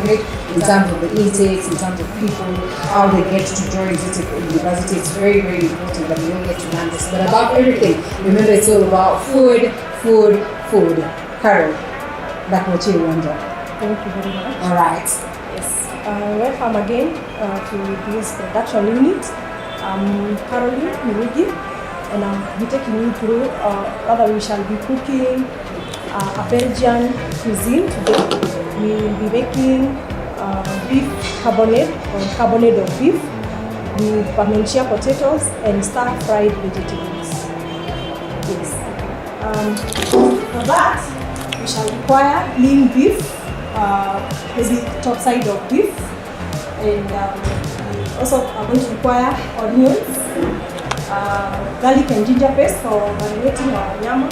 okay? In terms of the intakes, in terms of people, how they get to join university. It's very, very important that we don't get to learn this. But above everything, remember it's all about food, food, food. Carol, back what you wonder. Thank you very much. All right. Yes. Welcome again to this production unit. I'm Caroline Mirugi, and I'll be taking you through, rather we shall be cooking a Belgian cuisine today. We will be making beef carbonate or carbonate of beef with parmentier potatoes and stir-fried vegetables. Yes. For that, we shall require lean beef, maybe top side of beef, and we also are going to require onions, garlic and ginger paste for marinating our nyama,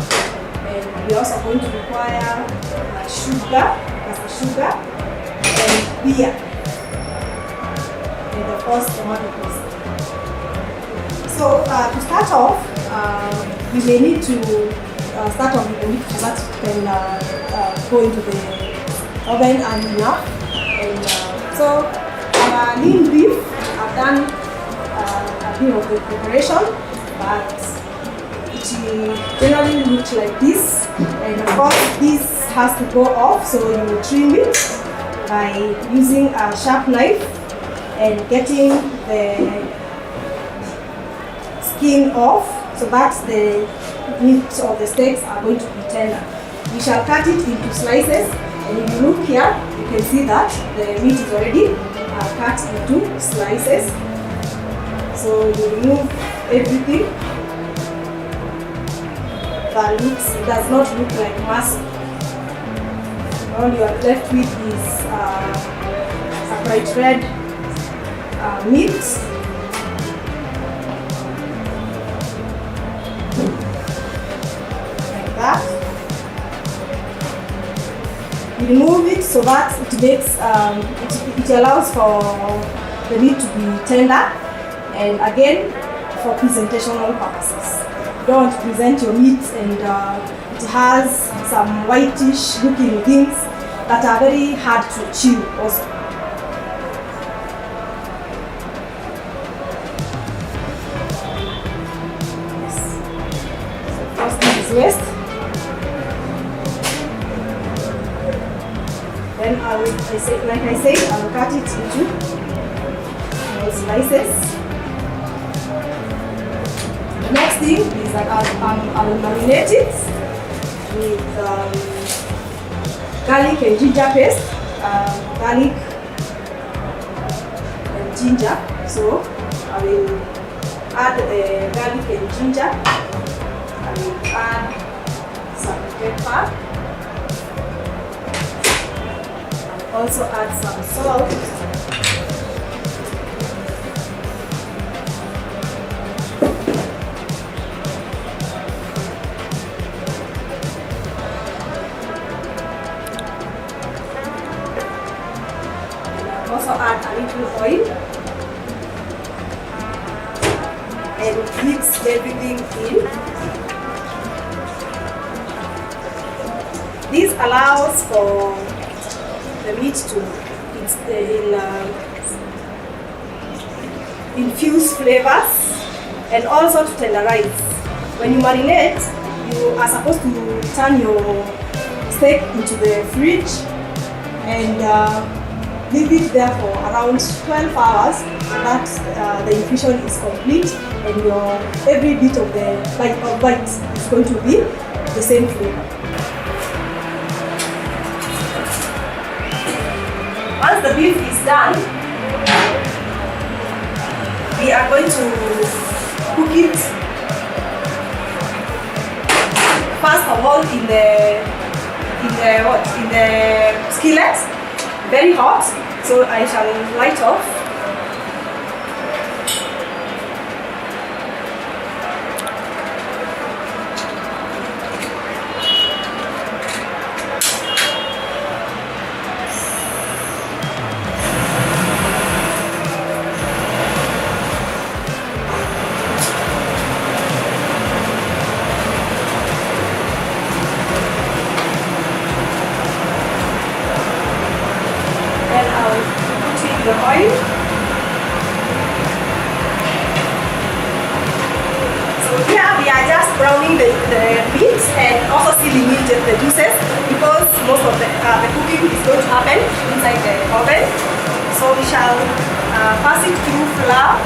and we are also going to require sugar, and beer, and of course tomato paste. So to start off, we may need to start off with the meat so that can go into the oven and enough. And so our lean beef, I've done a bit of the preparation, but it generally looks like this. And of course, this has to go off, so you trim it by using a sharp knife and getting the skin off, so that the meat or the steaks are going to be tender. We shall cut it into slices, and if you look here, you can see that the meat is already cut into slices. So you remove everything that does not look like muscle. All you are left with is a bright red meat. Like that. You remove it so that it makes it allows for the meat to be tender, and again for presentational purposes. You don't want to present your meat and it has some whitish looking things that are very hard to chew also. Yes. So first this is waste. Then I will cut it into small slices. The next thing is that I will marinate it with garlic and ginger paste. Garlic and ginger. So I will add the garlic and ginger. I will add some pepper. Also add some salt. Also add a little oil and mix everything in. This allows for the meat to infuse flavors and also to tenderize. When you marinate, you are supposed to turn your steak into the fridge and leave it there for around 12 hours so that the infusion is complete and your every bit of the bite is going to be the same flavor. Once the beef is done, we are going to cook it first of all in the skillet. Very hot, so I shall light off. the oil. So here we are just browning the meat and also sealing it the juices, because most of the cooking is going to happen inside the oven. So we shall pass it through flour.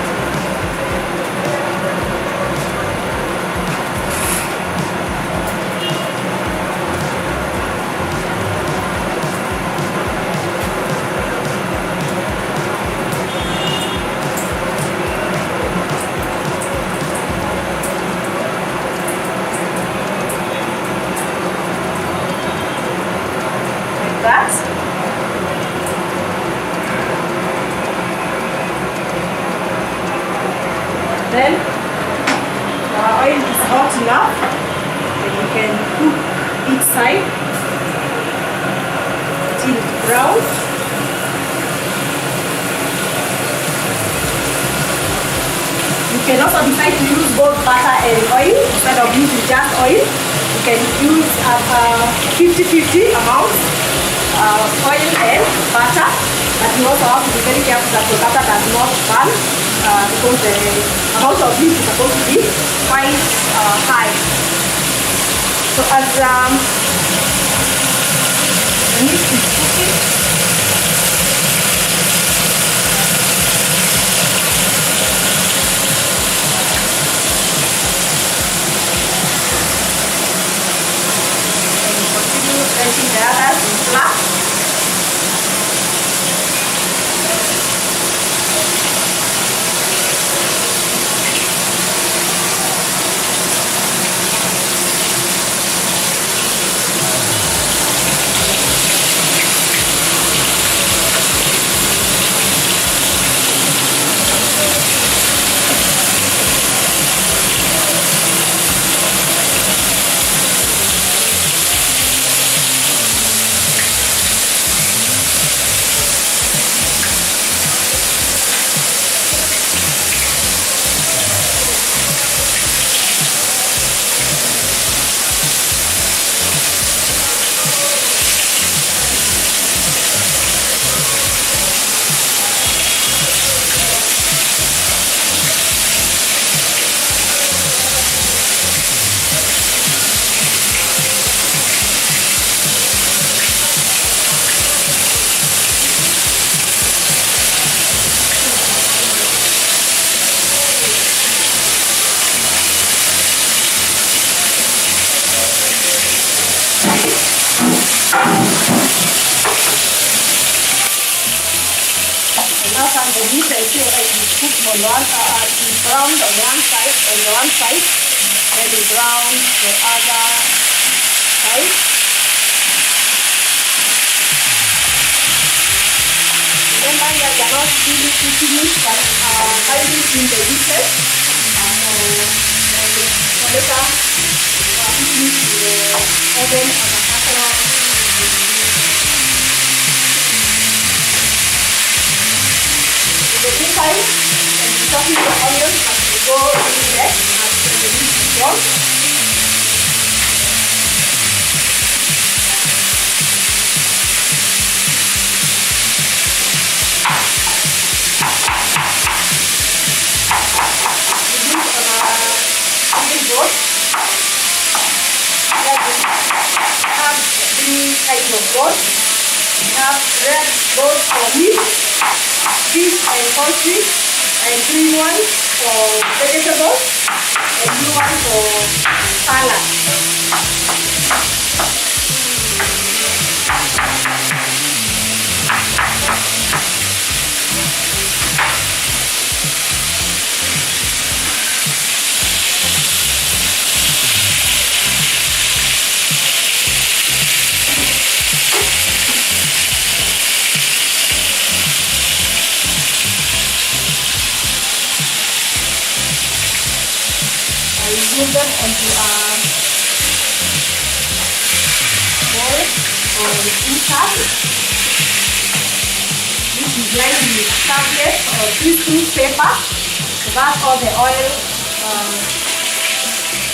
Then our oil is hot enough, and you can cook each side till brown. You can also decide to use both butter and oil instead of using just oil. You can use 50-50 amount oil and butter, but you also have to be very careful that the butter does not burn, because the amount of heat is supposed to be quite high. So as the meat is cooking, and continue drenching the others in flour. Now from the meat, I feel like we cook on one, browned on one side, then we brown the other side. Remember that we are not really cooking it, but hiding in the dishes. So later, putting it in the oven on a casserole. The inside, and we chopping the onions as we go in there until the meat is done. We do it on a cooking board. Here we have three kinds of boards. We have red board for meat, fish and poultry, and green one for vegetables, and blue one for salad. We move them onto a board or inside. This is lined with tablet or tissue paper, so that all the oil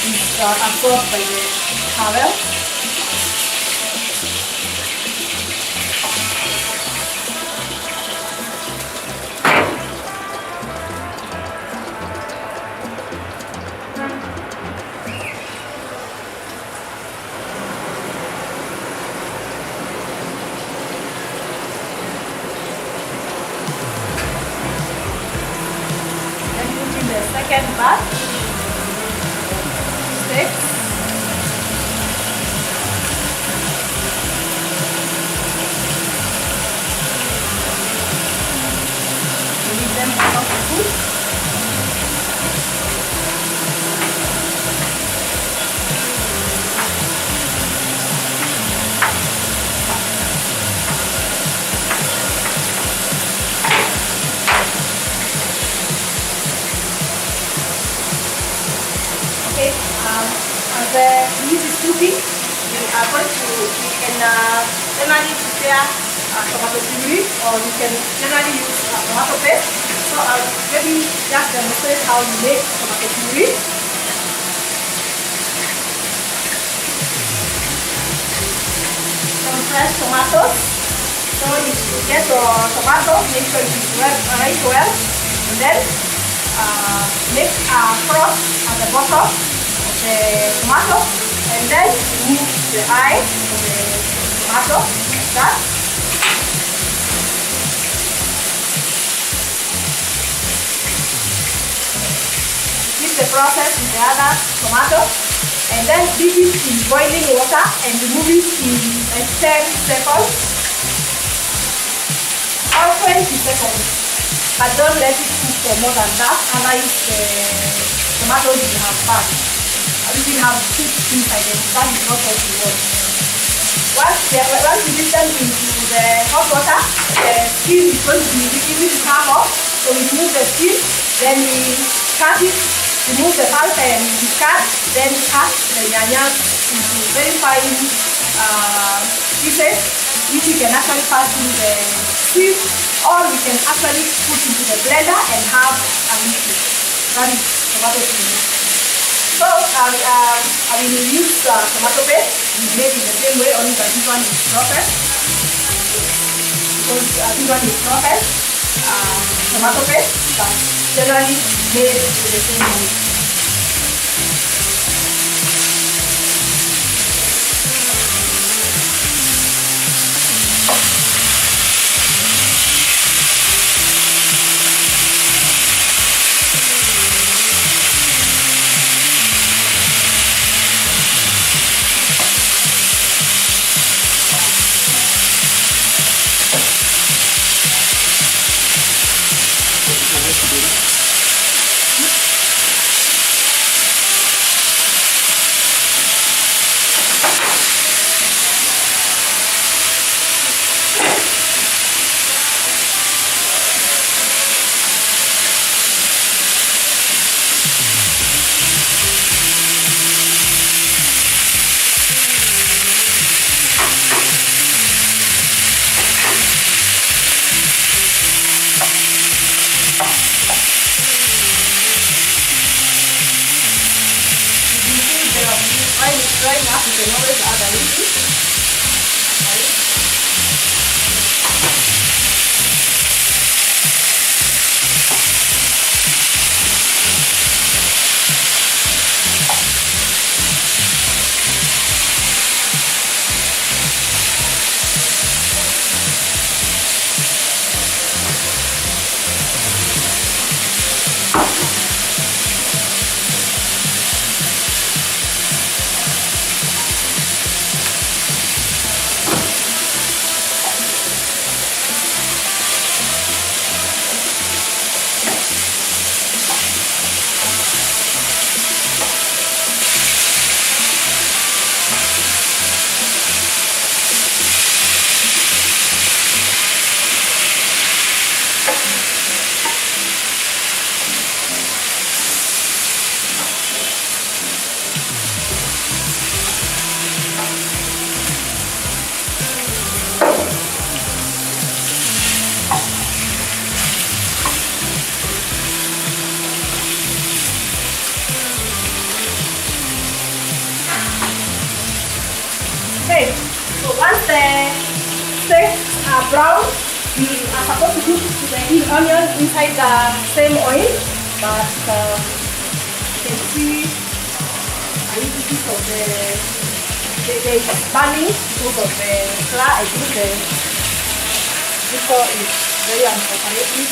is absorbed by the towel. chicken back, steak, give them enough food. Okay, as the meat is cooking, we are going to, we can generally prepare tomato puree, or we can generally use tomato paste. So I'll maybe just demonstrate how we make tomato puree. Some fresh tomatoes. So if you get your tomato, make sure it is rice well, and then make a cross at the bottom of the tomato, and then remove the eye of the tomato like that. Repeat the process with the other tomato, and then dip it in boiling water and remove it in 10 seconds or 20 seconds. But don't let it cook for more than that, otherwise the tomatoes will have fat. It will have soup inside them. That is not what we want. Once you dip them into the hot water, the skin is going to be beginning to come off. So we remove the skin, then we cut it, remove the pulp and discard, then cut the nyanyas into very fine pieces, which we can actually pass through the sieve, or we can actually put into the blender and have a mixture. That is tomato puree. So I will use tomato paste. We made it the same way, only that this one is processed. Because this one is processed tomato paste, but generally made with the same way. Drying up, you can always add a little. Okay, so once the steaks are brown, we are supposed to put the onion inside the same oil, but you can see a little bit of the burning because of the flour. I think the liquor is very uncooperative.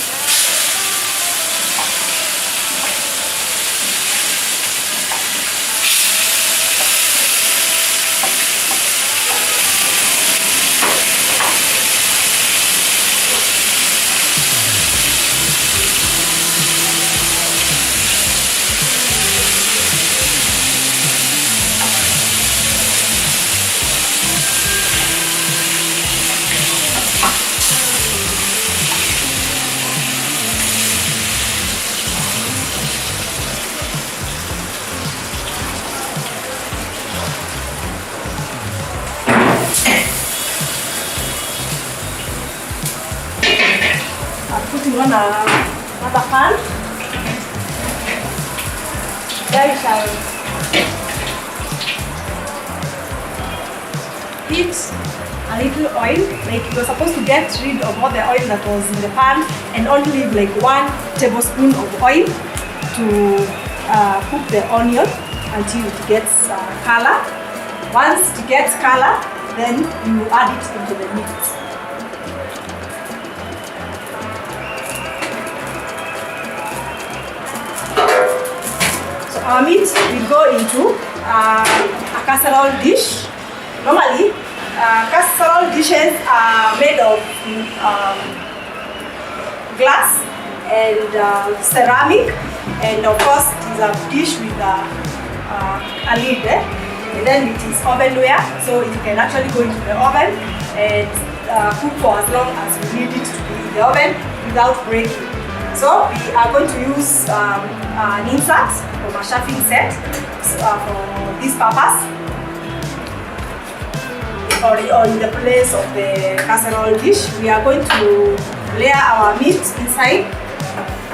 I'm putting on another pan. There you shall heat a little oil. Like you're supposed to get rid of all the oil that was in the pan and only leave like 1 tablespoon of oil to cook the onion until it gets color. Once it gets color, then you add it into the meat. So our meat will go into a casserole dish. Normally, casserole dishes are made of glass and ceramic, and of course it is a dish with a lid, and then it is ovenware, so you can actually go into the oven and cook for as long as you need it to be in the oven without breaking. So we are going to use an insert from a chafing set for this purpose, or in the place of the casserole dish. We are going to layer our meat inside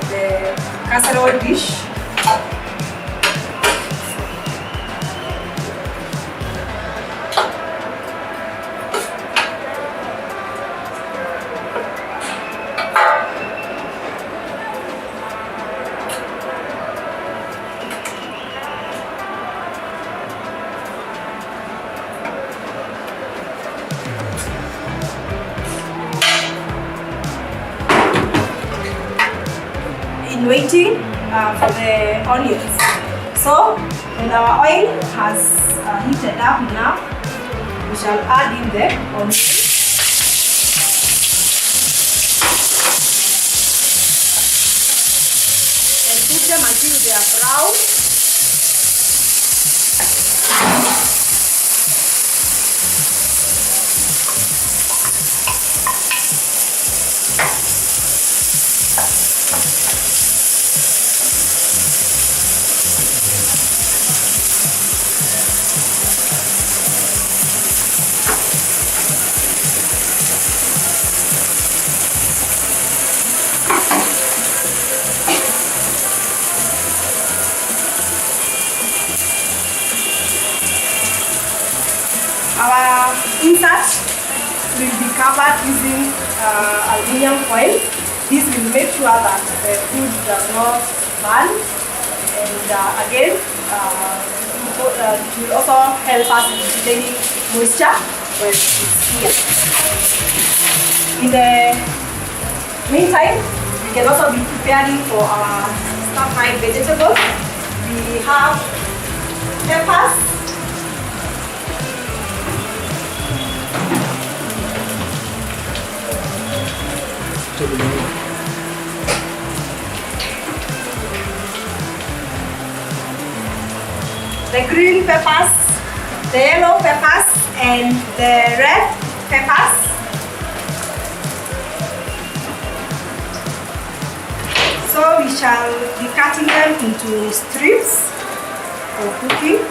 the casserole dish. Waiting for the onions. So when our oil has heated up enough, we shall add in the onions. And cook them until they are brown. Our insert will be covered using aluminum foil. This will make sure that the food does not burn, and again, it will also help us in retaining moisture when it's here. In the meantime, we can also be preparing for our stir-fried vegetables. We have peppers, the green peppers, the yellow peppers, and the red peppers. So we shall be cutting them into strips for cooking.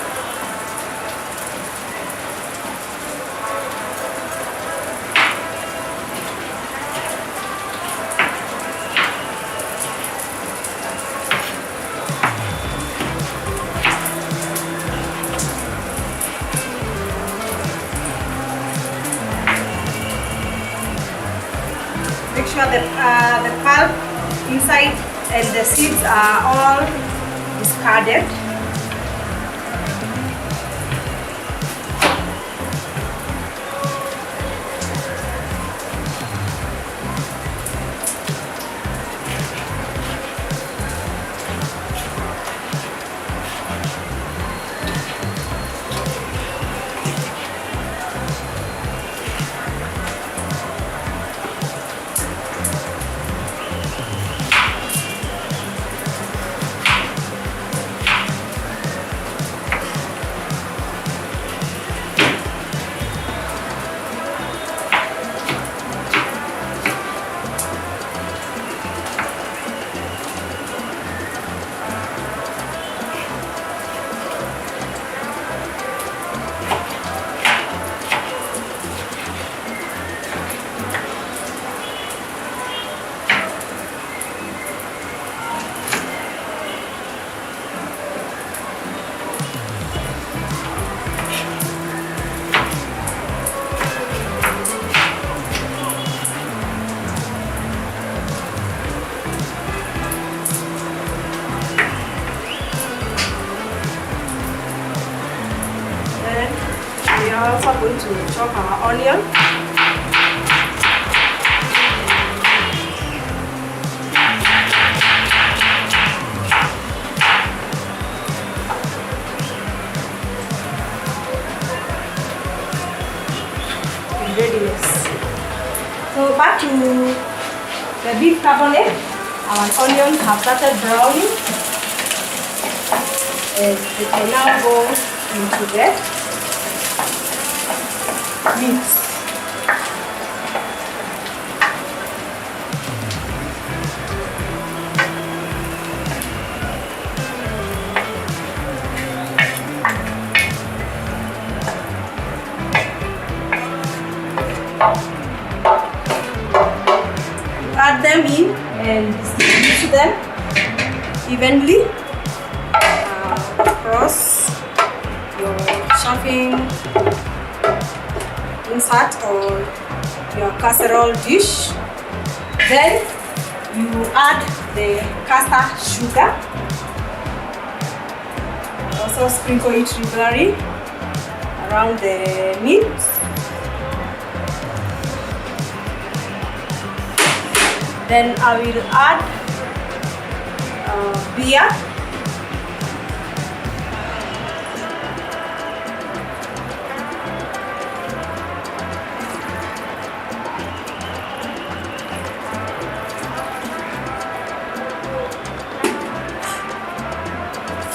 Make sure that the pulp inside and the seeds are all discarded. to chop our onion. Readiness. So back to the beef carbonate. Our onions have started browning, and we can now go into the meat. Add them in and distribute them evenly across your chafing insert or your casserole dish. Then you add the caster sugar. Also sprinkle it regularly around the meat. Then I will add beer.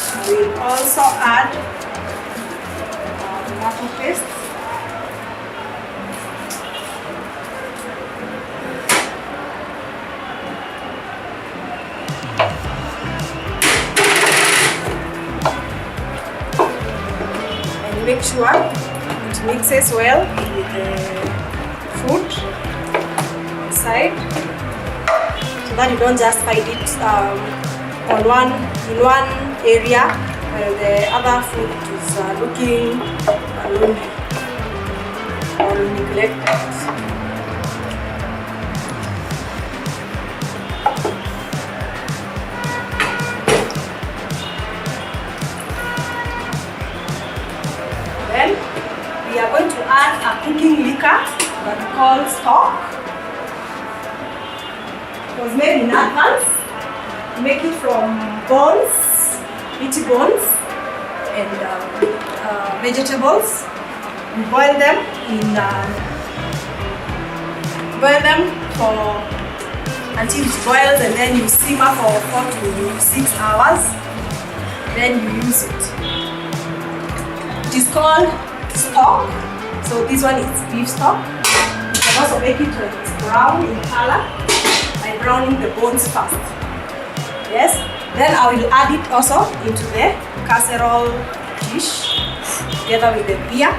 I will also add tomato paste. Make sure it mixes well with the food inside, so that you don't just find it in one area while the other food is looking lonely or neglected. We are going to add a cooking liquor that we call stock. It was made in advance. We make it from bones, meaty bones, and vegetables. We boil them until it boils, and then you simmer for 4 to 6 hours. Then you use it. It is called stock. So this one is beef stock. You can also make it when it's brown in color by browning the bones first. Yes. Then I will add it also into the casserole dish together with the beer.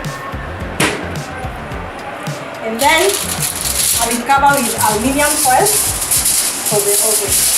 And then I will cover with aluminium foil for the oven.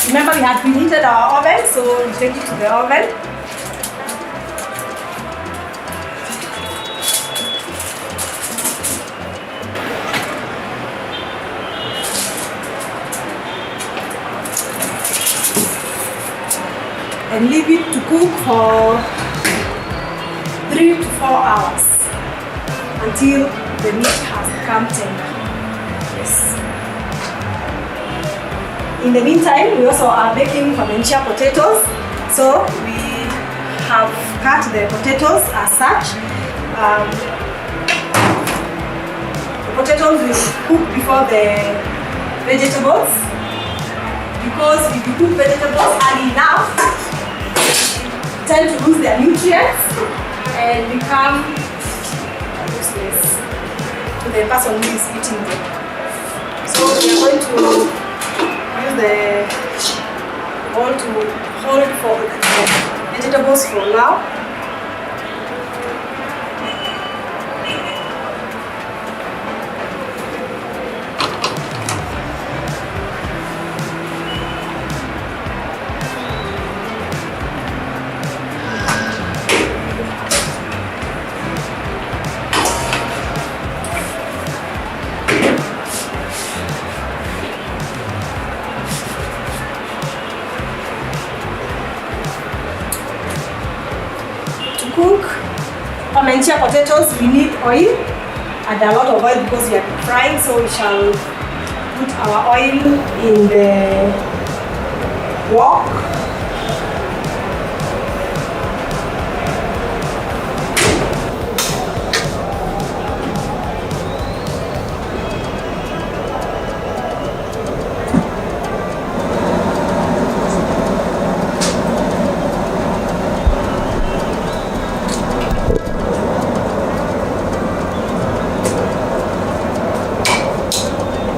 Remember, we had preheated our oven, so we'll take it to the oven. And leave it to cook for 3 to 4 hours until the meat has become tender. Yes. In the meantime, we also are baking Valencia potatoes. So we have cut the potatoes as such. The potatoes will cook before the vegetables, because if you cook vegetables early enough, tend to lose their nutrients and become useless to the person who is eating them. So we are going to use the bowl to hold for the vegetables for now. cook Pamentia potatoes, we need oil and a lot of oil because we are frying, so we shall put our oil in the wok.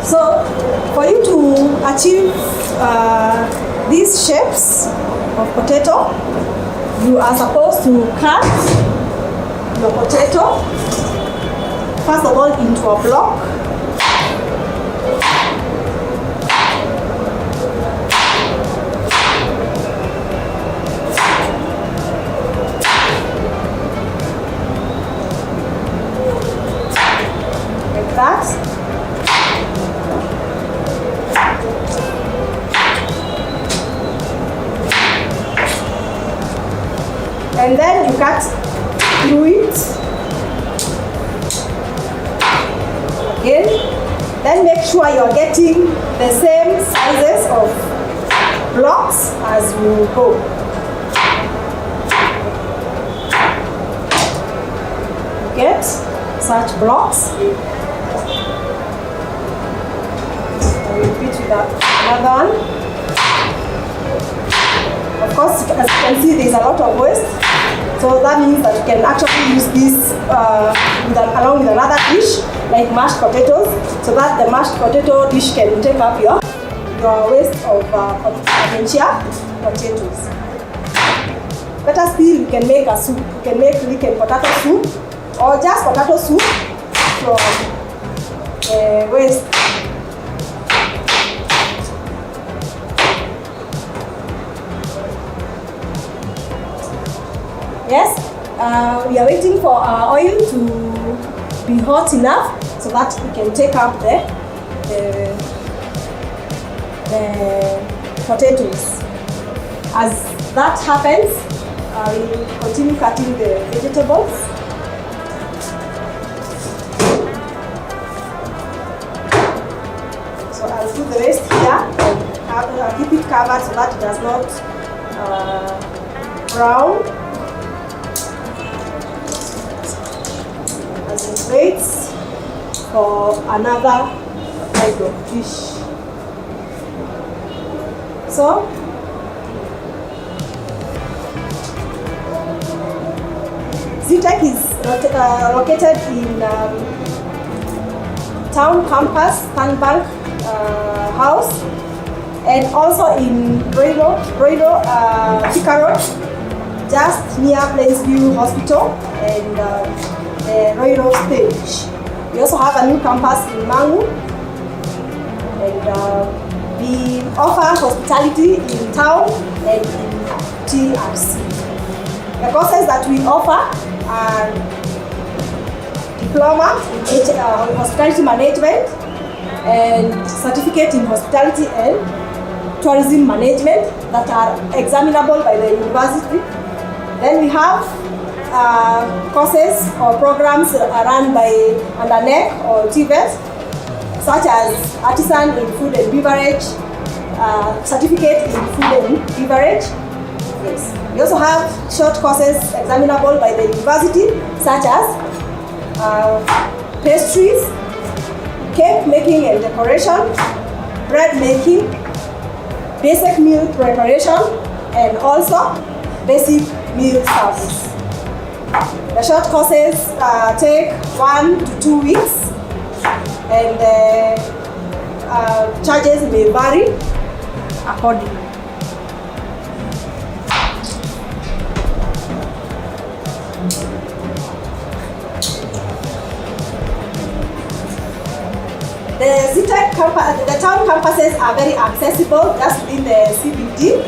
So, for you to achieve these shapes of potato, you are supposed to cut your potato first of all into a block. Like that. And then you cut through it again. Then make sure you are getting the same sizes of blocks as you go. Get such blocks. I will repeat with another one. Of course, as you can see, there is a lot of waste. So that means that you can actually use this along with another dish, like mashed potatoes, so that the mashed potato dish can take up your waste of Pamentia potatoes. Better still, you can make a soup. You can make liquid potato soup or just potato soup from waste. Yes, we are waiting for our oil to be hot enough so that we can take up the potatoes. As that happens, we will continue cutting the vegetables. So I'll do the rest here and keep it covered so that it does not brown. As it waits for another type of dish. So, GOtv is located in town campus, Tanbank house, and also in Royal Thika Road, just near Plainview Hospital and the Royal stage. We also have a new campus in Mangu, and we offer hospitality in town and in TRC. The courses that we offer are diploma in hospitality management and certificate in hospitality and tourism management that are examinable by the university. Then we have courses or programs run by under NEC or TVET, such as artisan in food and beverage, certificate in food and beverage. Yes. We also have short courses examinable by the university, such as pastries, cake making and decoration, bread making, basic meal preparation, and also basic meal service. The short courses take 1 to 2 weeks, and the charges may vary accordingly. The town campuses are very accessible, just in the CBD.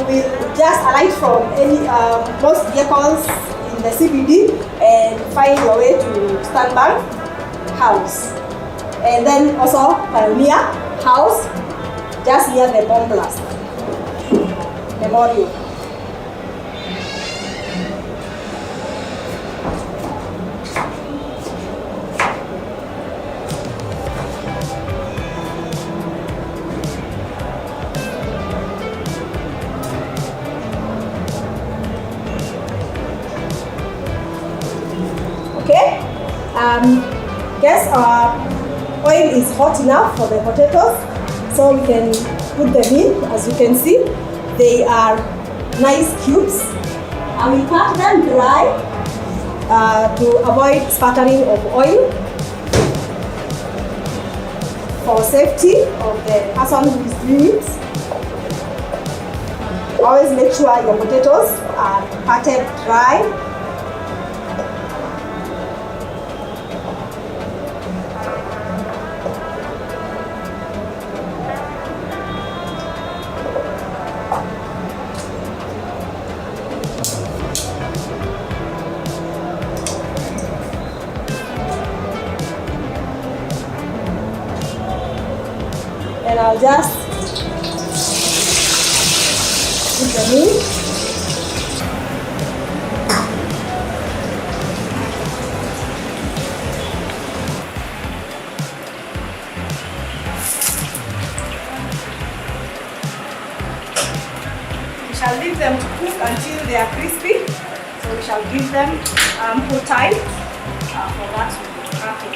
We will just alight from any most vehicles in the CBD and find your way to Stanbank House, and then also Pioneer House, just near the Bomb Blast Memorial. Guess our oil is hot enough for the potatoes, so we can put them in. As you can see, they are nice cubes. And we cut them dry to avoid spattering of oil, for safety of the person who is doing it. Always make sure your potatoes are patted dry. And I'll just put them in. We shall leave them to cook until they are crispy. So we shall give them ample time for that to happen.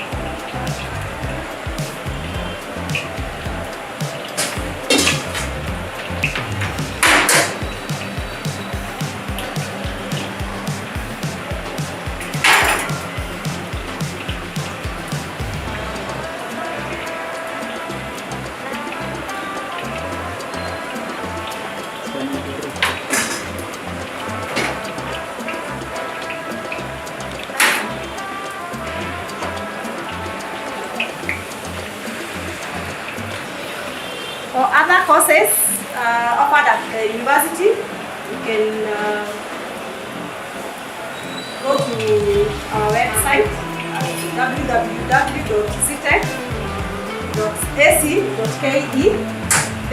For other courses offered at the university, you can go to our website www.signet.ac.ke.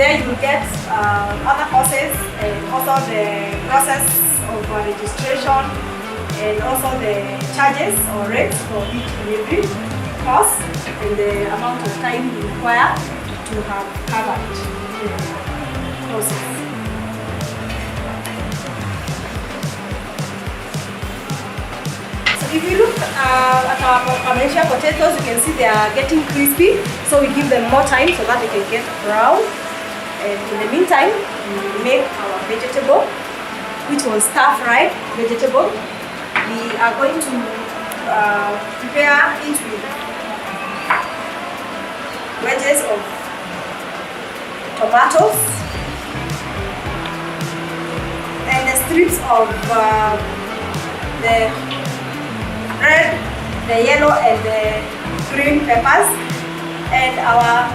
There you will get other courses and also the process of registration and also the charges or rates for each delivery course and the amount of time you require to have covered the process. So if you look at our Malaysia potatoes, you can see they are getting crispy. So we give them more time so that they can get brown. And in the meantime, we make our vegetable, which was stir-fried vegetable. We are going to prepare it with wedges of tomatoes and the strips of the red, the yellow and the green peppers, and our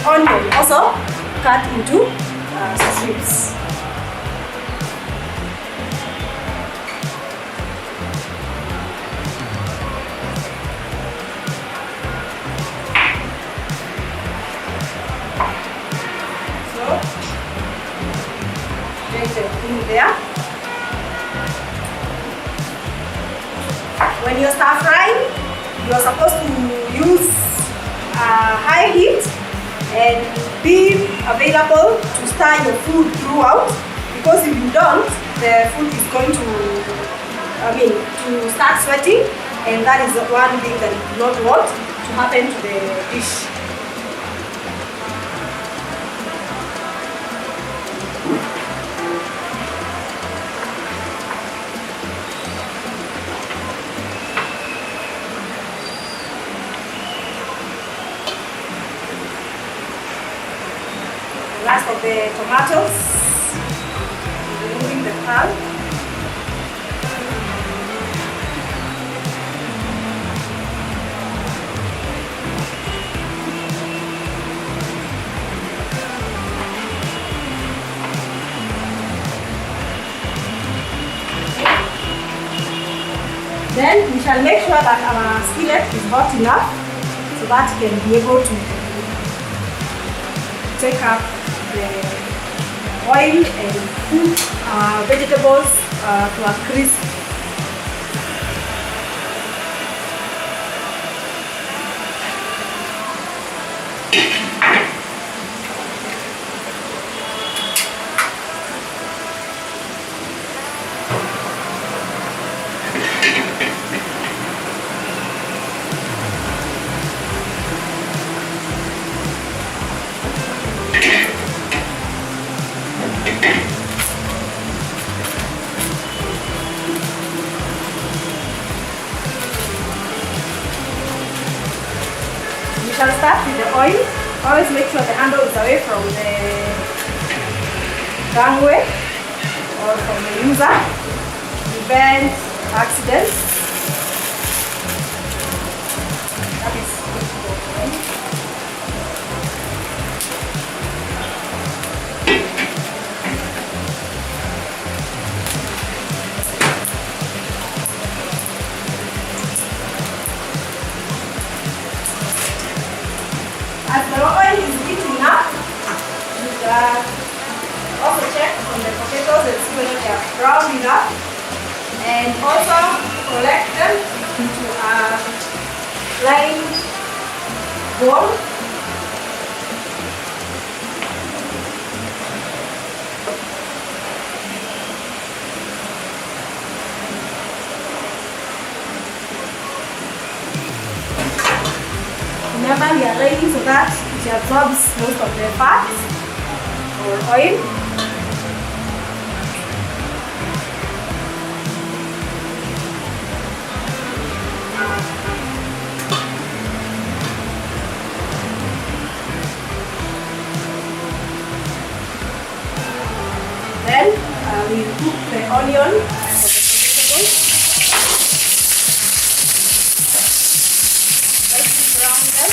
onion also cut into strips. There. When you stir frying, you are supposed to use high heat and be available to stir your food throughout, because if you don't, the food is going to start sweating, and that is one thing that you do not want to happen to the dish. Last of the tomatoes, removing the pulp. Then we shall make sure that our skillet is hot enough so that it can be able to take up the oil and cook vegetables to a crisp. shall start with the oil. Always make sure the handle is away from the gangway or from the user. Prevent accidents. That is as the oil is heating up, you can also check on the potatoes and see whether they are brown enough, and also collect them into a lined bowl. Remember, we are lining so that it absorbs most of the fat or oil. Then we cook the onion for the vegetables. Let's brown them.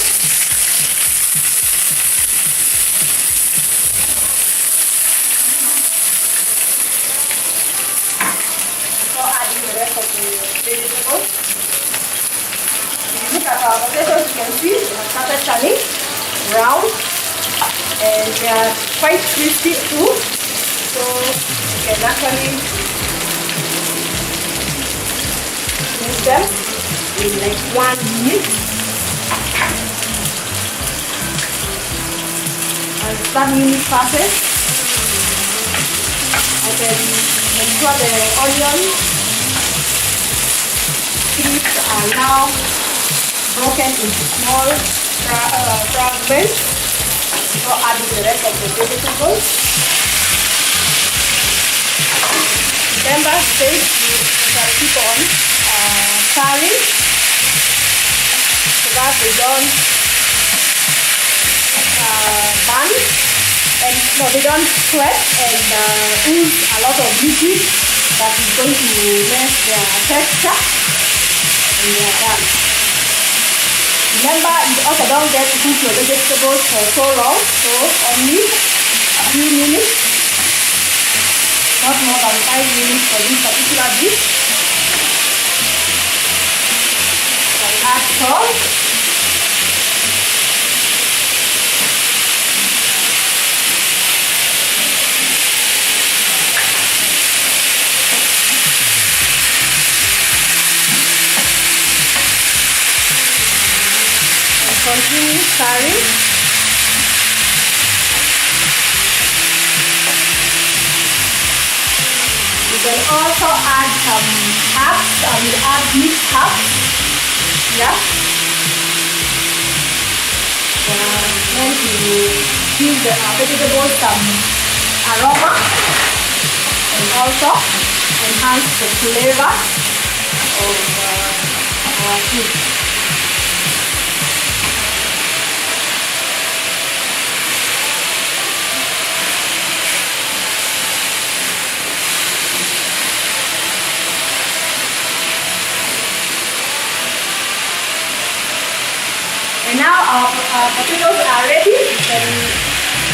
So adding the rest of the vegetables. If you look at our potatoes, you can see they have started turning brown and they are quite crispy too. So you can actually use them in like 1 minute. As that minute passes, I can ensure the onion strips are now broken into small fragments. So adding the rest of the vegetables. Remember, this you shall keep on stirring so that they don't burn and no, they don't sweat and ooze a lot of liquid that is going to mess their texture, and they are done. Remember, you also don't get to cook your vegetables for so long, so only a few minutes. Not more than 5 minutes for this particular dish. I'll add salt. And continue stirring. You can also add some herbs. I will add mixed herbs. Yeah. Then to give the vegetables some aroma and also enhance the flavor of our food. And now our potatoes are ready. You can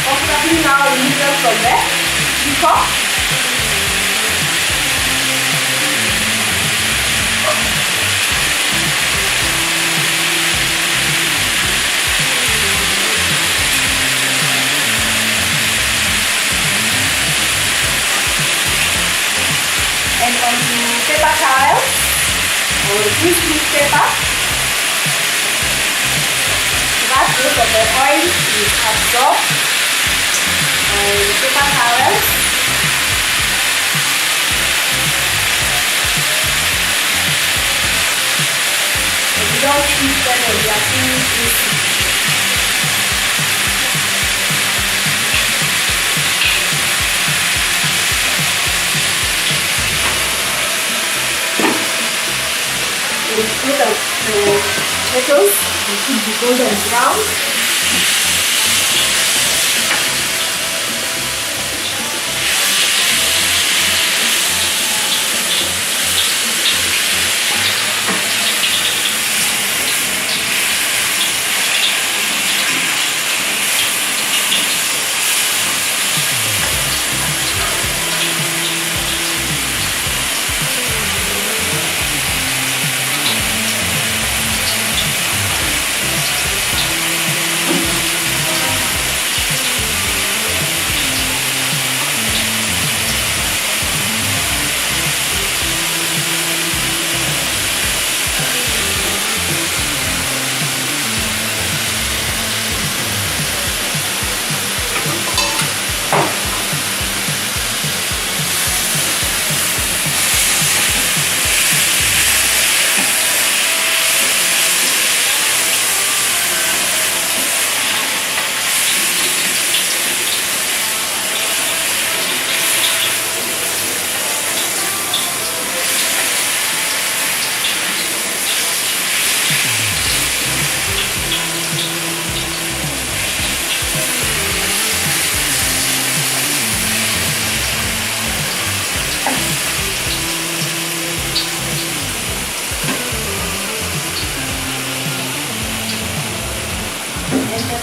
comfortably now remove them from the cooker. And onto paper towels or grease paper. That most of the oil is absorbed by the paper towels. And you don't keep them when you are too greasy. We put the potatoes. They should be golden brown.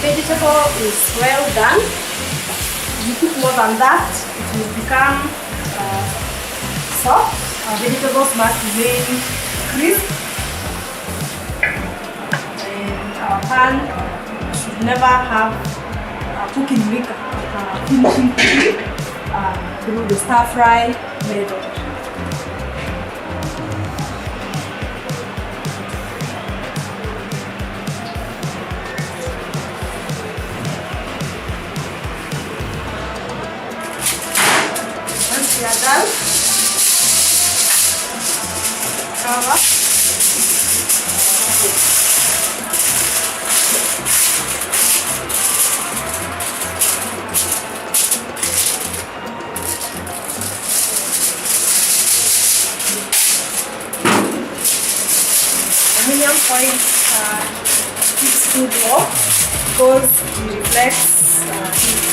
Vegetable is well done. You cook more than that, it will become soft. Our vegetables must remain crisp, and our pan should never have cooking liquor. Finishing cooking through the stir fry method. We are done. Cover. Aluminum foil keeps food warm because it reflects heat.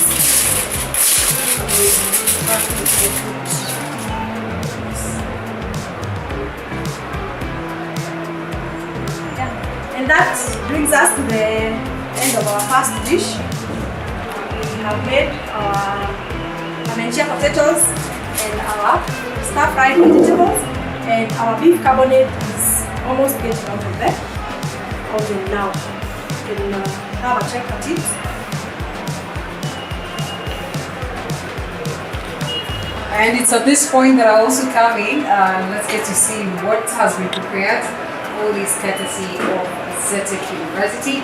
And that brings us to the end of our first dish. We have made our Valencia potatoes and our stir-fried vegetables, and our beef carbonate is almost getting out of the oven now. You can have a check at it. And it's at this point that I also come in. Let's get to see what has been prepared. All is courtesy of GOtv University.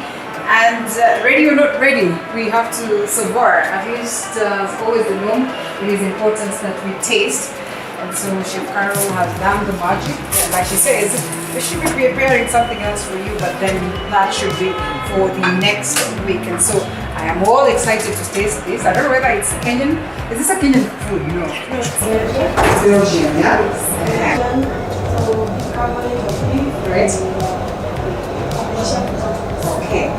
And ready or not ready, we have to savor. At least, as always the norm, it is important that we taste. And so Chef Carol has done the magic. And like she says, we should be preparing something else for you, but then that should be for the next week. And so I am all excited to taste this. I don't know whether it's Kenyan. Is this a Kenyan food? No. It's Belgian, yeah? So, carbonate of beef. Right. Okay.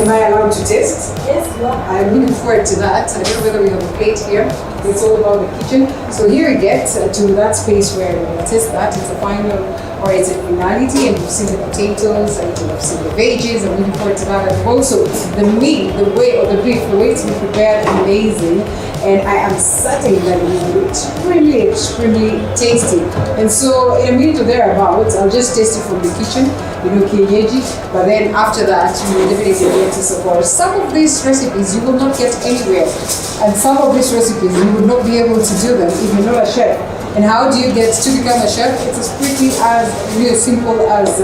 Am I allowed to taste? Yes, you are. I'm looking forward to that. I don't know whether we have a plate here. It's all about the kitchen. So here we get to that space where we taste that. It's a final, or it's a finality, and you've seen the potatoes, and you've seen the veggies. I'm looking forward to that. And also the meat, the way, or the beef, the way it's been prepared, amazing. And I am certain that it will be extremely, extremely tasty. And so in a minute or thereabouts, I'll just taste it from the kitchen, kienyeji. But then after that, you will definitely get to support. Some of these recipes you will not get anywhere. And some of these recipes you will not be able to do them if you're not a chef. And how do you get to become a chef? It's as pretty as, really simple as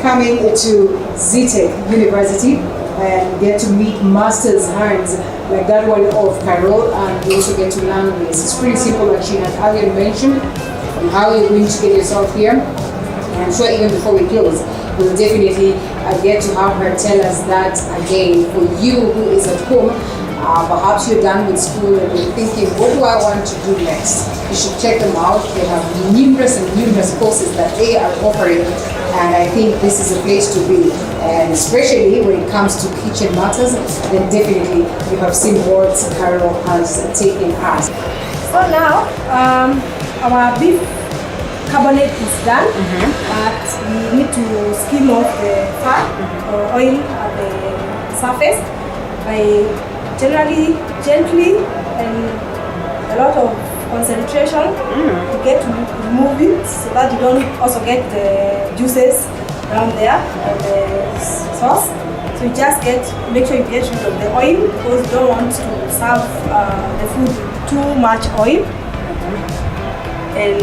coming to GOtv University and get to meet master's hands like that one of Carol, and you also get to learn this. It's pretty simple, like she had earlier mentioned, and how you're going to get yourself here. And I'm sure even before we close, we'll definitely get to have her tell us that again. For you who is at home, Perhaps you're done with school and you're thinking, what do I want to do next? You should check them out. They have numerous courses that they are offering, and I think this is a place to be. And especially when it comes to kitchen matters, then definitely you have seen what Carol has taken us. So now, our beef carbonate is done, but we need to skim off the fat or oil at the surface by generally, gently, and a lot of concentration to get to remove it, so that you don't also get the juices down there and the sauce. So you just make sure you get rid of the oil, because you don't want to serve the food with too much oil, and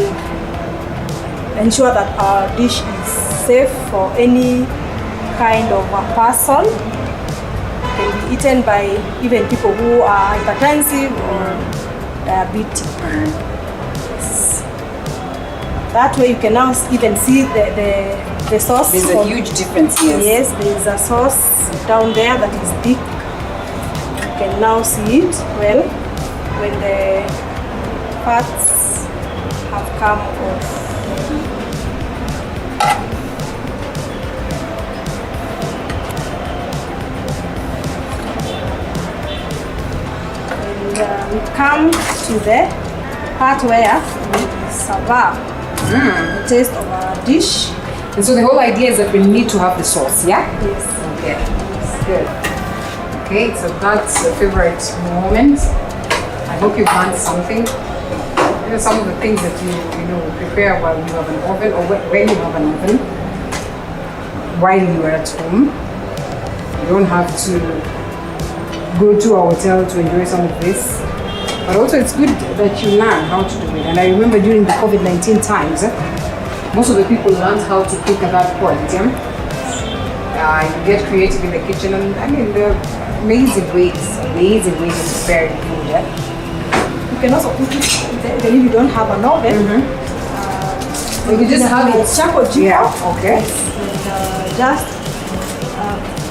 ensure that our dish is safe for any kind of a person. It can be eaten by even people who are hypertensive or diabetic. Yes. That way you can now even see the sauce. There's a huge difference here. Yes, there's a sauce down there that is thick. You can now see it well when the fats have come off. We come to the part where we serve the taste of our dish. And so the whole idea is that we need to have the sauce, yeah? Yes. Okay, good. Okay, so that's a favorite moment. I hope you've learned something. You know, some of the things that you prepare while you have an oven, or when you have an oven, while you are at home. You don't have to go to a hotel to enjoy some of this. But also it's good that you learn how to do it. And I remember during the COVID-19 times, most of the people learned how to cook at that point. Yeah? You get creative in the kitchen, and I mean, there are amazing ways of preparing food. Yeah? You can also cook it even if you don't have an oven. You just have it. Charcoal jiko. Yeah, okay. And just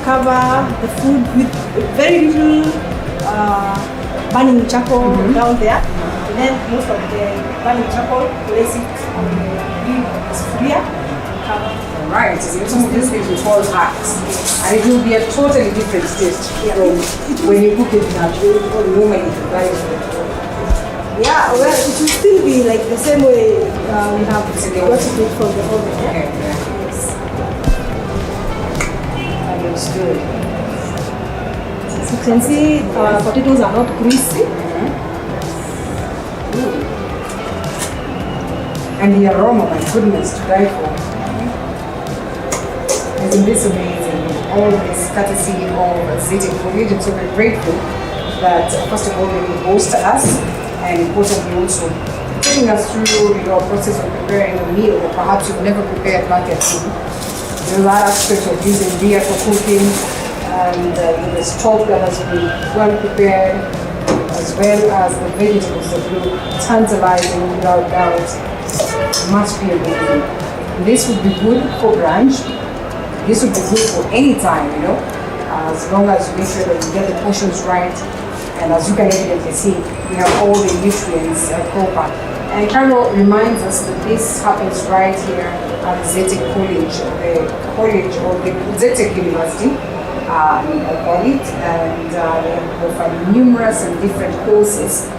cover the food with very little burning charcoal down there. And then most of the burning charcoal, place it on the lid of the sufuria. Right, so some of these things we call hacks. And it will be a totally different taste from when you cook it naturally or normally you buy it. Yeah, well, it will still be like the same way we have got it from the oven. Yeah? Okay, Yes. that looks good. As you can see, our potatoes are not greasy. And the aroma, my goodness, to die for. Isn't this amazing? All this courtesy of Ziti Foliage, and so we're grateful that first of all they will host us, and importantly also taking us through a process of preparing a meal that perhaps you've never prepared back at home. There's a lot of aspect of using beer for cooking, and the stock that has been well prepared, as well as the vegetables that look tantalizing without doubt. Must be amazing. This would be good for brunch. This would be good for any time, as long as you make sure that you get the portions right. And as you can evidently see, we have all the nutrients proper. And Carol reminds us that this happens right here at Zetek College, the college or the Zetek University, I call it, and they offer numerous and different courses.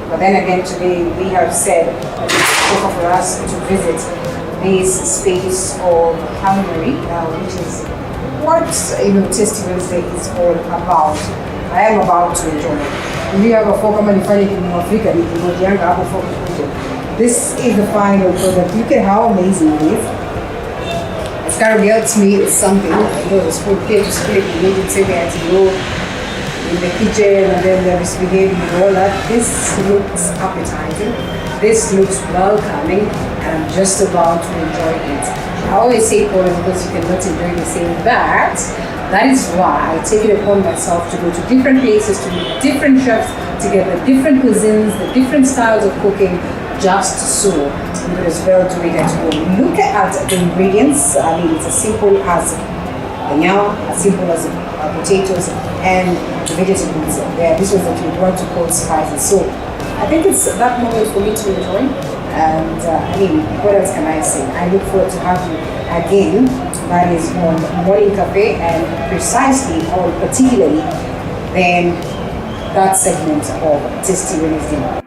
But then again, today we have said that it's proper for us to visit this space of culinary, which is what Testimonies Day is all about. I am about to enjoy it. We have a kama nifanye in Africa, this is the final product. Look at how amazing it is. As Carol yells me, it's something. I know the spoon here to split, you need to take it to go in the kitchen and then they're misbehaving and all that. This looks appetizing. This looks welcoming, and I'm just about to enjoy it. I always say Paula because you cannot enjoy the same that. That is why I take it upon myself to go to different places, to meet different chefs, to get the different cuisines, the different styles of cooking, just so you could as well do it at home. Look at the ingredients. I mean, it's as simple as as simple as potatoes, and the vegetables. Yeah, this was what we brought to cold spices. So I think it's that moment for me to enjoy. And I mean, what else can I say? I look forward to have you again. That is on Morning Cafe, and precisely or particularly then that segment of Tasty Wednesday.